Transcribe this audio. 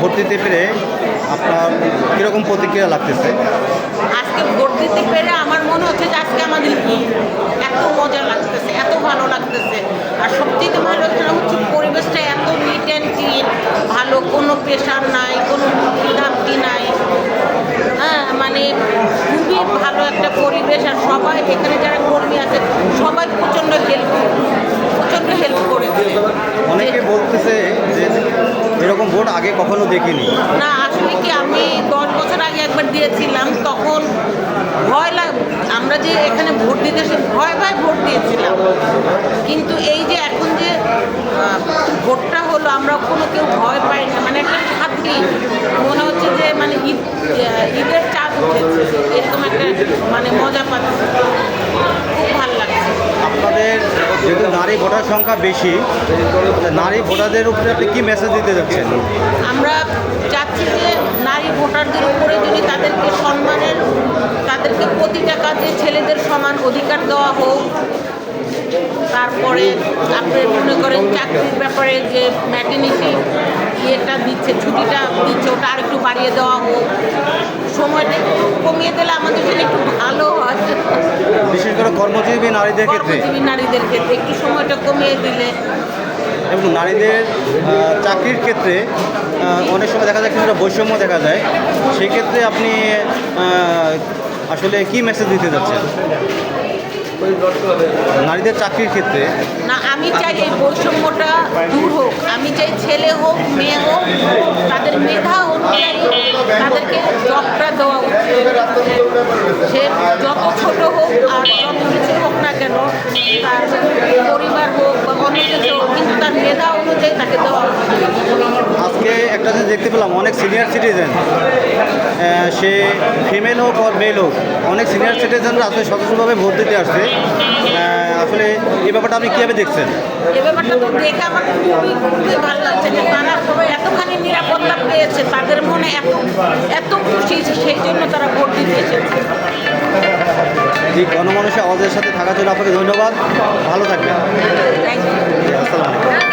Vote দিতে পেরে আপনার কীরকম প্রতিক্রিয়া লাগতেছে? আজকে ভোট দিতে পেরে আমার মনে হচ্ছে যে আজকে আমাদের এত মজা লাগতেছে, এত ভালো লাগতেছে। আর সবচেয়ে ভালো হচ্ছে পরিবেশটা এত নিট অ্যান্ড ক্লিন, ভালো, কোনো প্রেশার নাই, কোনো ধামকি নাই। হ্যাঁ, মানে খুবই ভালো একটা পরিবেশ। আর সবাই এখানে যারা কর্মী আছে সবাই প্রচণ্ড হেল্প করে দেবে। অনেকে বলতেছে যে এরকম ভোট আগে কখনো দেখিনি। না, আসলে কি, আমি 10 বছর আগে একবার দিয়েছিলাম, তখন ভয় আমরা যে এখানে ভোট দিতে ভয় ভোট দিয়েছিলাম। কিন্তু এই যে এখন যে ভোটটা হলো, আমরা কোনো কেউ ভয় পাই না। মানে একটা শান্তি মনে হচ্ছে যে মানে ঈদের চাঁদ উঠেছে, এরকম একটা মানে মজা পাচ্ছি, খুব ভালো লাগছে। আপনাদের যেহেতু নারী ভোটার সংখ্যা বেশি, নারী ভোটারদের উপরে আপনি কী মেসেজ দিতে যাচ্ছেন? আমরা চাচ্ছি যে নারী ভোটারদের উপরে যদি তাদেরকে সম্মানের, তাদেরকে প্রতিটা কাজে ছেলেদের সমান অধিকার দেওয়া হোক। তারপরে আপনি মনে করেন চাকরির ব্যাপারে যে ম্যাটারনিটি ইয়েটা দিচ্ছে, ছুটিটা দিচ্ছে, ওটা আর একটু বাড়িয়ে দেওয়া হোক। সময়টা একটু কমিয়ে দিলে আমাদের জন্য একটু ভালো হয়। বিশেষ করে কর্মজীবী নারীদের ক্ষেত্রে একটু সময়টা কমিয়ে দিলে। এবং নারীদের চাকরির ক্ষেত্রে অনেক সময় দেখা যায় কিছুটা বৈষম্য দেখা যায়, সেই ক্ষেত্রে আপনি আসলে কি মেসেজ দিতে যাচ্ছেন নারীদের চাকরির ক্ষেত্রে? না, আমি চাই এই বৈষম্যটা দূর হোক। আমি চাই ছেলে হোক মেয়ে হোক, তাদের মেধা অনুযায়ী তাদেরকে জবটা দেওয়া উচিত। সে যত ছোট হোক আর যত কিছু হোক না কেন, তার পরিবার হোক বা অনেক কিছু হোক, কিন্তু তার মেধা অনুযায়ী তাকে দেওয়া উচিত। আজকে একটা জিনিস দেখতে পেলাম, অনেক সিনিয়র সিটিজেন, সে ফিমেল হোক আর মেল হোক, অনেক সিনিয়র সিটিজেনরা আসলে সচেতনভাবে ভোট দিতে আসছে। আসলে এই ব্যাপারটা আপনি কীভাবে দেখছেন? এই ব্যাপারটা তো দেখে আমার খুবই ভালো লাগছে যে তারা এতখানি নিরাপত্তা পেয়েছে, তাদের মনে এত খুশি, সেই জন্য তারা ভোট দিতে এসেছে। এই গণমানুষের আওয়াজের সাথে থাকার জন্য আপনাকে ধন্যবাদ। ভালো থাকবেন। Thank you. আসসালামু আলাইকুম।